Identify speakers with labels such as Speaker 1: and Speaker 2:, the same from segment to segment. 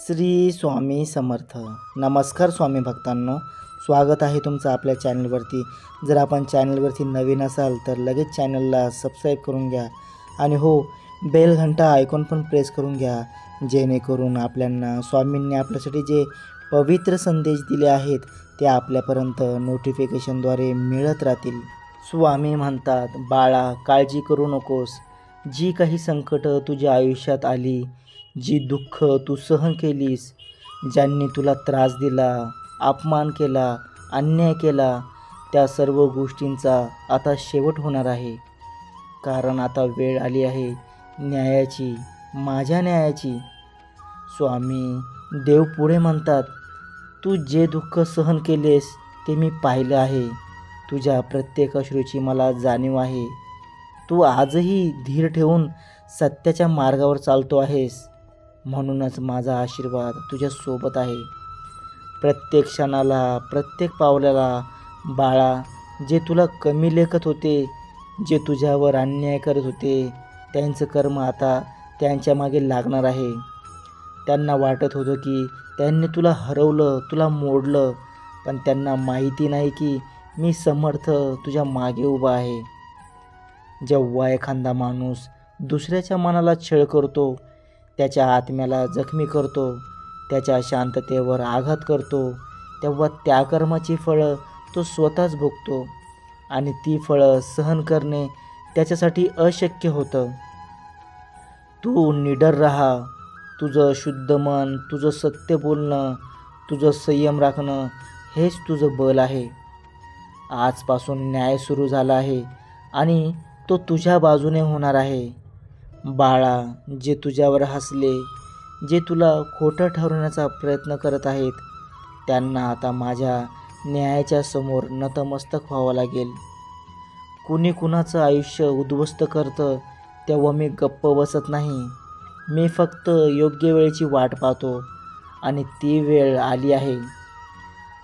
Speaker 1: श्री स्वामी समर्थ. नमस्कार स्वामी भक्तांनो, स्वागत आहे तुमचं आपल्या चॅनलवरती. जर आपण चॅनलवरती नवीन असाल तर लगेच चॅनलला सबस्क्राईब करून घ्या आणि हो, बेल घंटा आयकॉन पण प्रेस करून घ्या, जेणेकरून आपल्याला स्वामींनी आपल्यासाठी जे पवित्र संदेश दिले आहेत ते आपल्यापर्यंत नोटिफिकेशनद्वारे मिळत राहतील. स्वामी म्हणतात, बाळा काळजी करू नकोस. जी काही संकट तुझ्या आयुष्यात आली, जी दुःख तू सहन केलीस, ज्यांनी तुला त्रास दिला, अपमान केला, अन्याय केला, त्या सर्व गोष्टींचा आता शेवट होणार आहे. कारण आता वेळ आली आहे न्यायाची, माझ्या न्यायाची. स्वामी देव पुढे म्हणतात, तू जे दुःख सहन केलेस ते मी पाहिलं आहे. तुझ्या प्रत्येक अश्रूची मला जाणीव आहे. तू आजही धीर ठेवून सत्याच्या मार्गावर चालतो आहेस. म्हणूनच माझा आशीर्वाद तुझ्यासोबत आहे. प्रत्येक क्षणाला, प्रत्येक पावलाला. बाळा, जे तुला कमी लेखत होते, जे तुझ्यावर अन्याय करत होते, त्यांचं कर्म आता त्यांच्या मागे लागणार आहे. त्यांना वाटत होतं की त्यांनी तुला हरवलं, तुला मोडलं, पण त्यांना माहिती नाही की मी समर्थ तुझ्या मागे उभा आहे. जेव्हा एखादा माणूस दुसऱ्याच्या मनाला छळ करतो, त्याच्या आत्म्याला जखमी करतो, त्याच्या शांततेवर आघात करतो, तेव्हा त्या कर्माची फळं तो स्वतःच भोगतो आणि ती फळं सहन करणे त्याच्यासाठी अशक्य होतं. तू निडर राहा. तुझं शुद्ध मन, तुझं सत्य बोलणं, तुझं संयम राखणं हेच तुझं बल आहे. आजपासून न्याय सुरू झाला आहे आणि तो तुझ्या बाजूने होणार आहे. बाळा, जे तुझ्यावर हसले, जे तुला खोटं ठरवण्याचा प्रयत्न करत आहेत, त्यांना आता माझ्या न्यायाच्या समोर नतमस्तक व्हावं लागेल. कुणी कुणाचं आयुष्य उद्ध्वस्त करतं तेव्हा मी गप्प बसत नाही. मी फक्त योग्य वेळेची वाट पाहतो आणि ती वेळ आली आहे.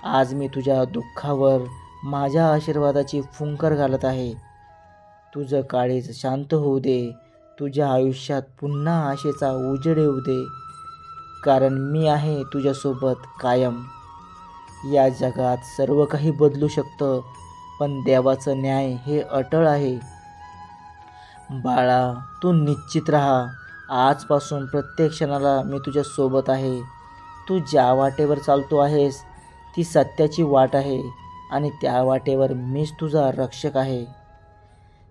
Speaker 1: आज मी तुझ्या दुःखावर माझ्या आशीर्वादाची फुंकर घालत आहे. तुझं काळीज शांत होऊ दे. तुझ्या आयुष्यात पुन्हा आशेचा उजेड येऊ दे. कारण मी आहे तुझ्यासोबत कायम. या जगात सर्व काही बदलू शकतं, पण देवाचं न्याय हे अटळ आहे. बाळा, तू निश्चित राहा. आजपासून प्रत्येक क्षणाला मी तुझ्यासोबत आहे. तू ज्या वाटेवर चालतो आहेस ती सत्याची वाट आहे आणि त्या वाटेवर मीच तुझा रक्षक आहे.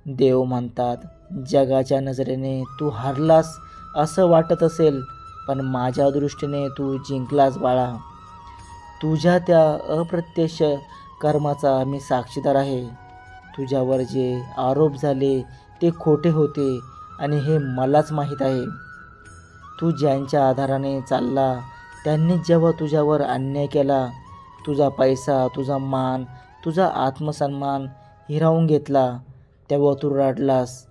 Speaker 1: देव म्हणतात, जगाच्या नजरेने तू हरलास असं वाटत असेल, पण माझ्या दृष्टीने तू जिंकलास बाळा. तुझ्या त्या अप्रत्यक्ष कर्माचा मी साक्षीदार आहे. तुझ्यावर जे आरोप झाले ते खोटे होते आणि हे मलाच माहीत आहे. तू ज्यांच्या आधाराने चालला त्यांनी जेव्हा तुझ्यावर अन्याय केला, तुझा पैसा, तुझा मान, तुझा आत्मसन्मान हिरावून घेतला, तेव्हा तू रडलास.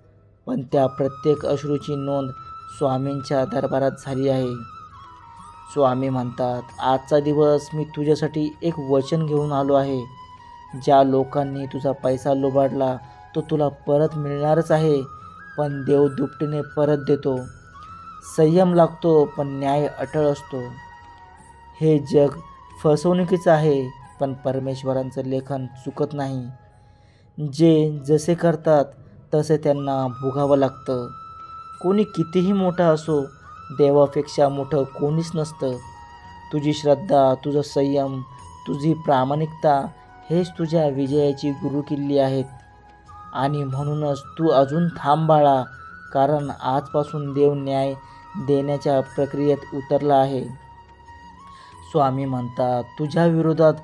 Speaker 1: पण त्या प्रत्येक अश्रूची नोंद स्वामींच्या दरबारात झाली आहे. स्वामी म्हणतात, आजचा दिवस मी तुझ्यासाठी एक वचन घेऊन आलो आहे. ज्या लोकांनी तुझा पैसा लुबाडला तो तुला परत मिळणारच आहे, पण देव दुपटीने परत देतो. संयम लागतो पण न्याय अटळ असतो. हे जग फसवणुकीचं आहे, पण परमेश्वरांचं लेखन चुकत नाही. जे जसे करतात तसे त्यांना भोगावं लागतं. कोणी कितीही मोठा असो, देवापेक्षा मोठं कोणीच नसतं. तुझी श्रद्धा, तुझं संयम, तुझी प्रामाणिकता हेच तुझ्या विजयाची गुरुकिल्ली आहेत. आणि म्हणूनच तू अजून थांब बाळा, कारण आजपासून देव न्याय देण्याच्या प्रक्रियेत उतरला आहे. स्वामी म्हणतात, तुझ्या विरोधात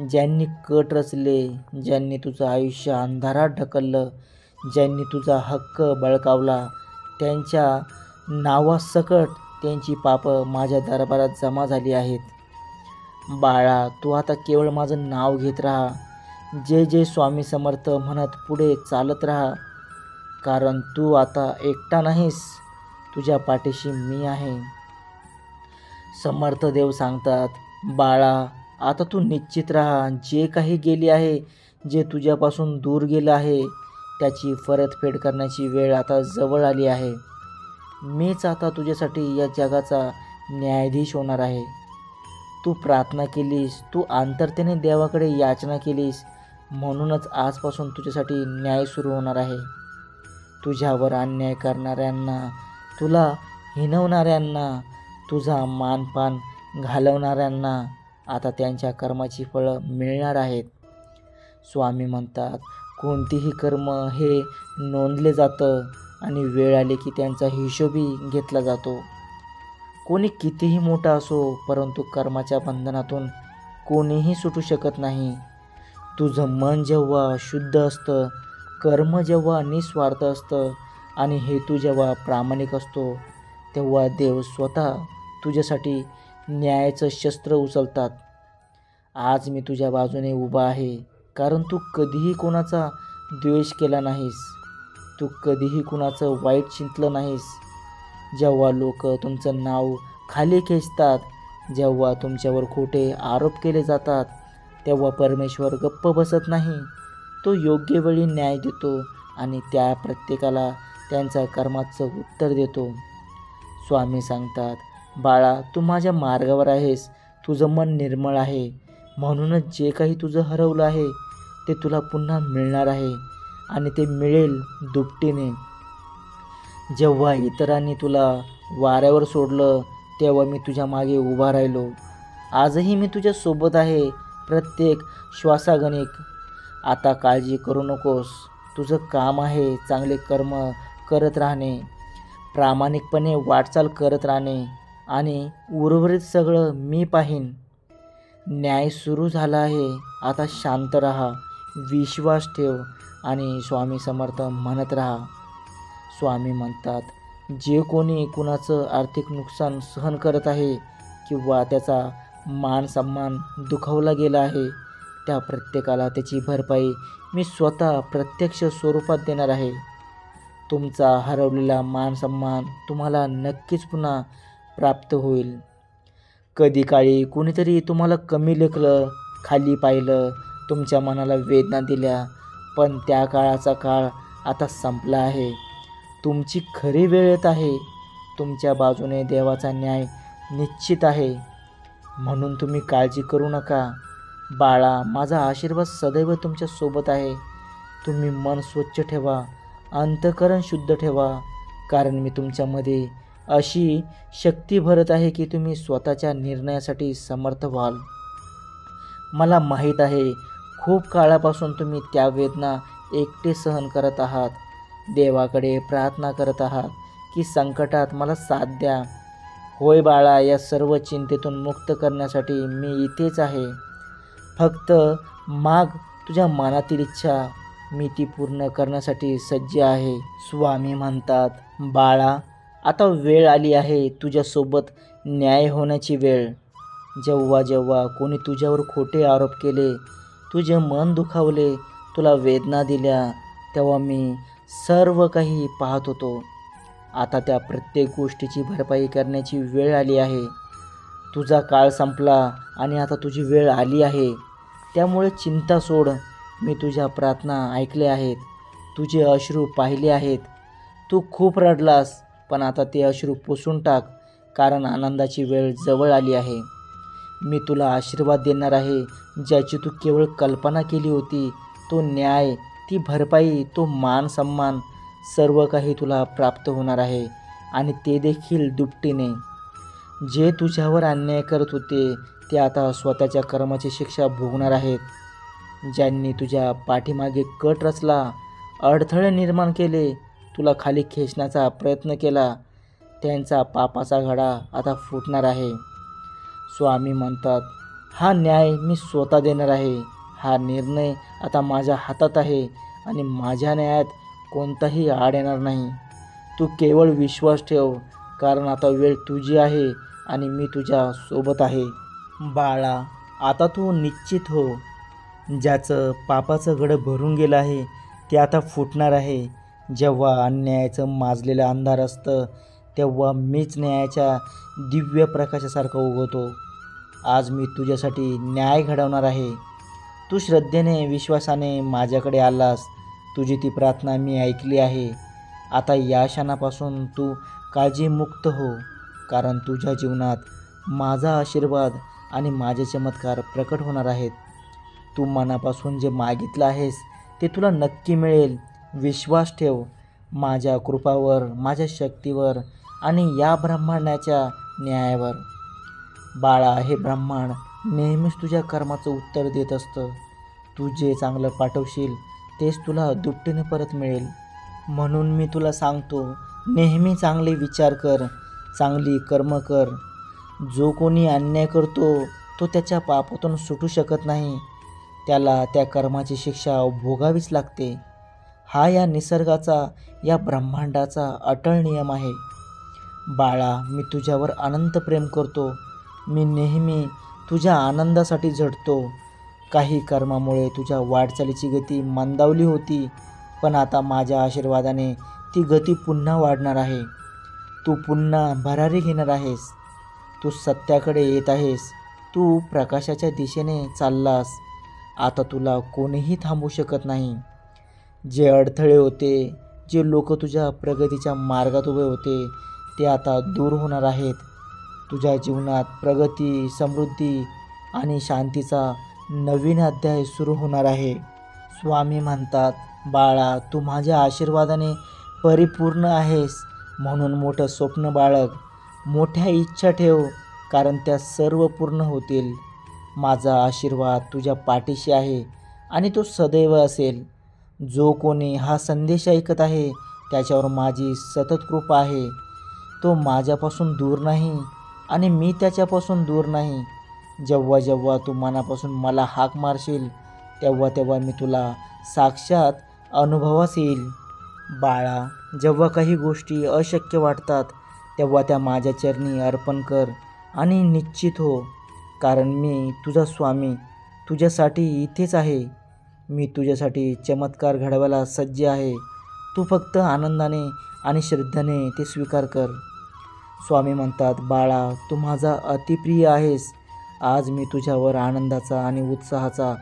Speaker 1: ज्यांनी कट रचले, ज्यांनी तुझं आयुष्य अंधारात ढकललं, ज्यांनी तुझा हक्क बळकावला, त्यांच्या नावासकट त्यांची पापं माझ्या दरबारात जमा झाली आहेत. बाळा, तू आता केवळ माझं नाव घेत राहा. जय जय स्वामी समर्थ म्हणत पुढे चालत राहा. कारण तू आता एकटा नाहीस, तुझ्या पाठीशी मी आहे. समर्थ देव सांगतात, बाळा आता तू निश्चित राहा. जे काही गेले आहे, जे तुझ्यापासून दूर गेलं आहे, त्याची परतफेड करण्याची वेळ आता जवळ आली आहे. मीच आता तुझ्यासाठी या जगाचा न्यायाधीश होणार आहे. तू प्रार्थना केलीस, तू आंतरतेने देवाकडे याचना केलीस, म्हणूनच आजपासून तुझ्यासाठी न्याय सुरू होणार आहे. तुझ्यावर अन्याय करणाऱ्यांना, तुला हिणवणाऱ्यांना, तुझा मानपान घालवणाऱ्यांना आता त्यांच्या कर्माची फळं मिळणार आहेत. स्वामी म्हणतात, कोणतेही कर्म हे नोंदले जातं आणि वेळ आली की त्यांचा हिशोबही घेतला जातो. कोणी कितीही मोठा असो, परंतु कर्माच्या बंधनातून कोणीही सुटू शकत नाही. तुझं मन जेव्हा शुद्ध असतं, कर्म जेव्हा निस्वार्थ असतं आणि हेतू जेव्हा प्रामाणिक असतो, तेव्हा देव स्वतः तुझ्यासाठी न्यायाचं शस्त्र उचलतात. आज मी तुझ्या बाजूने उभा आहे, कारण तू कधीही कोणाचा द्वेष केला नाहीस, तू कधीही कुणाचं वाईट चिंतलं नाहीस. जेव्हा लोक तुमचं नाव खाली खेचतात, जेव्हा तुमच्यावर खोटे आरोप केले जातात, तेव्हा परमेश्वर गप्प बसत नाही. तो योग्य वेळी न्याय देतो आणि त्या प्रत्येकाला त्यांच्या कर्माचं उत्तर देतो. स्वामी सांगतात, बाळा, तू माझ्या मार्गावर आहेस, तुझं मन निर्मळ आहे, म्हणूनच जे काही तुझं हरवलं आहे ते तुला पुन्हा मिळणार आहे आणि ते मिळेल दुपटीने. जेव्हा इतरांनी तुला वाऱ्यावर सोडलं, तेव्हा मी तुझ्या मागे उभा राहिलो. आजही मी तुझ्या सोबत आहे, प्रत्येक श्वासागणिक. आता काळजी करू नकोस. तुझं काम आहे चांगले कर्म करत राहणे, प्रामाणिकपणे वाटचाल करत राहणे आणि उर्वरित सगळं मी पाहीन. न्याय सुरू झाला आहे, आता शांत राहा, विश्वास ठेव आणि स्वामी समर्थ म्हणत राहा. स्वामी म्हणतात, जे कोणी कुणाचं आर्थिक नुकसान सहन करत आहे किंवा त्याचा मान सन्मान दुखावला गेला आहे, त्या प्रत्येकाला त्याची भरपाई मी स्वतः प्रत्यक्ष स्वरूपात देणार आहे. तुमचा हरवलेला मान सन्मान तुम्हाला नक्कीच पुन्हा प्राप्त होईल. कधी काळी कुणीतरी तुम्हाला कमी लेखलं, खाली पाहिलं, तुमच्या मनाला वेदना दिल्या, पण त्या काळाचा काळ आता संपला आहे. तुमची खरी वेळ येत आहे. तुमच्या बाजूने देवाचा न्याय निश्चित आहे, म्हणून तुम्ही काळजी करू नका. बाळा, माझा आशीर्वाद सदैव तुमच्या सोबत आहे. तुम्ही मन स्वच्छ ठेवा, अंतःकरण शुद्ध ठेवा, कारण मी तुमच्यामध्ये अशी शक्ती भरत आहे की तुम्ही स्वतःच्या निर्णयासाठी समर्थ व्हाल. मला माहीत आहे, खूप काळापासून तुम्ही त्या वेदना एकटे सहन करत आहात, देवाकडे प्रार्थना करत आहात की संकटात मला साथ द्या. होय बाळा, या सर्व चिंतेतून मुक्त करण्यासाठी मी इथेच आहे. फक्त माग तुझ्या मनातील इच्छा, मी ती पूर्ण करण्यासाठी सज्ज आहे. स्वामी म्हणतात, बाळा, आता वेळ आली आहे तुझ्यासोबत न्याय होण्याची वेळ. जेव्हा जेव्हा कोणी तुझ्यावर खोटे आरोप केले, तुझे मन दुखावले, तुला वेदना दिल्या, तेव्हा मी सर्व काही पाहत होतो. आता त्या प्रत्येक गोष्टीची भरपाई करण्याची वेळ आली आहे. तुझा काळ संपला आणि आता तुझी वेळ आली आहे. त्यामुळे चिंता सोड. मी तुझ्या प्रार्थना ऐकल्या आहेत, तुझे अश्रू पाहिले आहेत. तू खूप रडलास, पण आता ते अश्रू पुसून टाक, कारण आनंदाची वेळ जवळ आली आहे. मी तुला आशीर्वाद देणार आहे, ज्याची तू केवळ कल्पना केली होती. तो न्याय, ती भरपाई, तो मान सन्मान, सर्व काही तुला प्राप्त होणार आहे आणि ते देखील दुपटीने. जे तुझ्यावर अन्याय करत होते ते आता स्वतःच्या कर्माची शिक्षा भोगणार आहेत. ज्यांनी तुझ्या पाठीमागे कट रचला, अडथळे निर्माण केले, तुला खाली खेचण्याचा प्रयत्न केला, त्यांचा पापाचा घडा आता फुटणार आहे. स्वामी म्हणतात, हा न्याय मी स्वतः देणार आहे. हा निर्णय आता माझ्या हातात आहे आणि माझ्या न्यायात कोणताही आड येणार नाही. तू केवळ विश्वास ठेव, कारण आता वेळ तुझी आहे आणि मी तुझ्या सोबत आहे. बाळा, आता तू निश्चित हो. ज्याचं पापाचं घडं भरून गेलं आहे ते आता फुटणार आहे. जेव्हा अन्यायाचं माजलेलं अंधार असतं, तेव्हा मीच न्यायाच्या दिव्य प्रकाशासारखा उगवतो. आज मी तुझ्यासाठी न्याय घडवणार आहे. तू श्रद्धेने, विश्वासाने माझ्याकडे आलास. तुझी ती प्रार्थना मी ऐकली आहे. आता या क्षणापासून तू काळजीमुक्त हो. कारण तुझ्या जीवनात माझा आशीर्वाद आणि माझे चमत्कार प्रकट होणार आहेत. तू मनापासून जे मागितलं आहेस ते तुला नक्की मिळेल. विश्वास ठेव माझ्या कृपावर, माझ्या शक्तीवर आणि या ब्रह्मांडाच्या न्यायावर. बाळा, हे ब्रह्मांड नेहमीच तुझ्या कर्माचं उत्तर देत असतं. तू जे चांगलं पाठवशील तेच तुला दुपटीने परत मिळेल. म्हणून मी तुला सांगतो, नेहमी चांगले विचार कर, चांगली कर्म कर. जो कोणी अन्याय करतो तो त्याच्या पापातून सुटू शकत नाही. त्याला त्या कर्माची शिक्षा भोगावीच लागते. हा या निसर्गाचा, या ब्रह्मांडाचा अटळ नियम आहे. बाळा, मी तुझ्यावर अनंत प्रेम करतो. मी नेहमी तुझ्या आनंदासाठी झटतो. काही कर्मामुळे तुझ्या वाटचालीची गती मंदावली होती, पण आता माझ्या आशीर्वादाने ती गती पुन्हा वाढणार आहे. तू पुन्हा भरारी घेणार आहेस. तू सत्याकडे येत आहेस. तू प्रकाशाच्या दिशेने चाललास. आता तुला कोणीही थांबवू शकत नाही. जे अडथळे होते, जे लोक तुझ्या प्रगतीच्या मार्गात उभे होते, ते आता दूर होणार आहेत. तुझ्या जीवनात प्रगती, समृद्धी आणि शांतीचा नवीन अध्याय सुरू होणार आहे. स्वामी म्हणतात, बाळा, तू माझ्या आशीर्वादाने परिपूर्ण आहेस. म्हणून मोठं स्वप्न बाळग, मोठ्या इच्छा ठेव, कारण त्या सर्व पूर्ण होतील. माझा आशीर्वाद तुझ्या पाठीशी आहे आणि तो सदैव असेल. जो कोणी हा संदेश ऐकत आहे त्याच्यावर माझी सतत कृपा आहे. तो माझ्यापासून दूर नाही आणि मी त्याच्यापासून दूर नाही. जेव्हा जेव्हा तू मनापासून मला हाक मारशील तेव्हा तेव्हा मी तुला साक्षात अनुभवास येईल. बाळा, जेव्हा काही गोष्टी अशक्य वाटतात तेव्हा त्या माझ्या चरणी अर्पण कर आणि निश्चित हो, कारण मी तुझा स्वामी तुझ्यासाठी इथेच आहे. मी तुझ्यासाठी चमत्कार घडवायला सज्ज आहे. तू फक्त आनंदाने आणि श्रद्धेने ते स्वीकार कर. स्वामी म्हणतात, बाळा, तू माझा अतिप्रिय आहेस. आज मी तुझ्यावर आनंदाचा आणि उत्साहाचा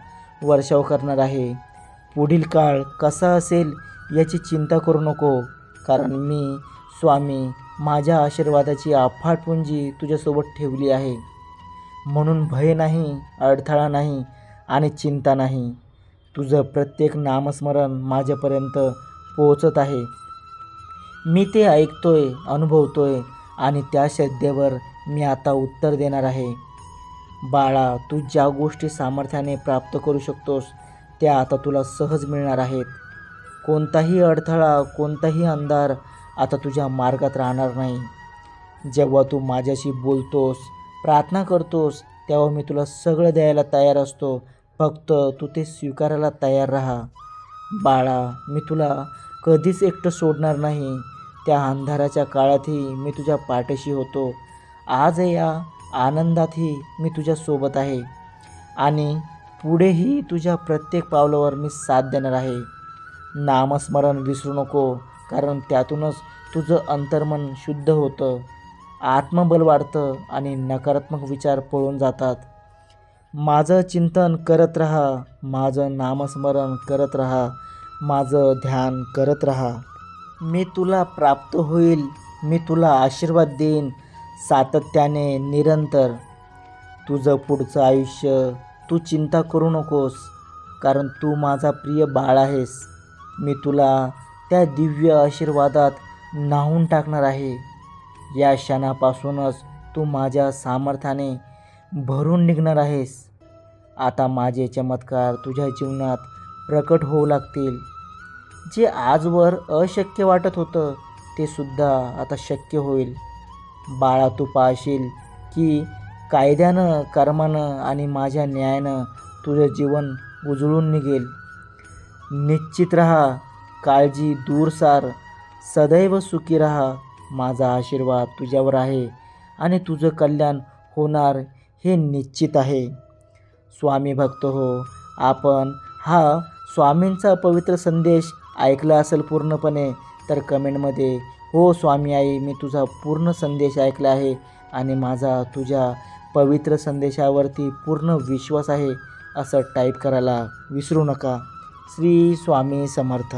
Speaker 1: वर्षाव करणार आहे. पुढील काळ कसा असेल याची चिंता करू नको, कारण मी स्वामी माझ्या आशीर्वादाची अफाट पुंजी तुझ्यासोबत ठेवली आहे. म्हणून भय नाही, अडथळा नाही आणि चिंता नाही. तुझं प्रत्येक नामस्मरण माझ्यापर्यंत पोहोचत आहे. मी ते ऐकतोय, अनुभवतोय आणि त्या श्रद्धेवर मी आता उत्तर देणार आहे. बाळा, तू ज्या गोष्टी सामर्थ्याने प्राप्त करू शकतोस त्या आता तुला सहज मिळणार आहेत. कोणताही अडथळा, कोणताही अंधार आता तुझ्या मार्गात राहणार नाही. जेव्हा तू माझ्याशी बोलतोस, प्रार्थना करतोस, तेव्हा मी तुला सगळं द्यायला तयार असतो. फक्त तू ते स्वीकारायला तयार राहा. बाळा, मी तुला कधीच एकटं सोडणार नाही. त्या अंधाराच्या काळातही मी तुझ्या पाठीशी होतो. आज या आनंदातही मी तुझ्यासोबत आहे आणि पुढेही तुझ्या प्रत्येक पावलावर मी साथ देणार आहे. नामस्मरण विसरू नको, कारण त्यातूनच तुझं अंतर्मन शुद्ध होतं, आत्मबल वाढतं आणि नकारात्मक विचार पळून जातात. माझं चिंतन करत राहा, माझं नामस्मरण करत राहा, माझं ध्यान करत राहा. मी तुला प्राप्त होईल. मी तुला आशीर्वाद देईन, सातत्याने, निरंतर. तुझं पुढचं आयुष्य तू चिंता करू नकोस, कारण तू माझा प्रिय बाळ आहेस. मी तुला त्या दिव्य आशीर्वादात न्हावून टाकणार आहे. या क्षणापासूनच तू माझ्या सामर्थ्याने भरून निघणार आहेस. आता माझे चमत्कार तुझ्या जीवनात प्रकट होऊ लागतील. जे आजवर अशक्य वाटत होतं ते सुद्धा आता शक्य होईल. बाळा, तू पाहशील की कायद्यानं, कर्मानं आणि माझ्या न्यायानं तुझं जीवन उजळून निघेल. निश्चित राहा, काळजी दूर सार, सदैव सुखी राहा. माझा आशीर्वाद तुझ्यावर आहे आणि तुझं कल्याण होणार हे निश्चित आहे. स्वामी भक्त हो, आपण हा स्वामींचा पवित्र संदेश ऐकला असेल पूर्णपणे तर कमेंटमध्ये हो स्वामी आई, मी तुझा पूर्ण संदेश ऐकला आहे आणि माझा तुझ्या पवित्र संदेशावरती पूर्ण विश्वास आहे असं टाईप करायला विसरू नका. श्री स्वामी समर्थ.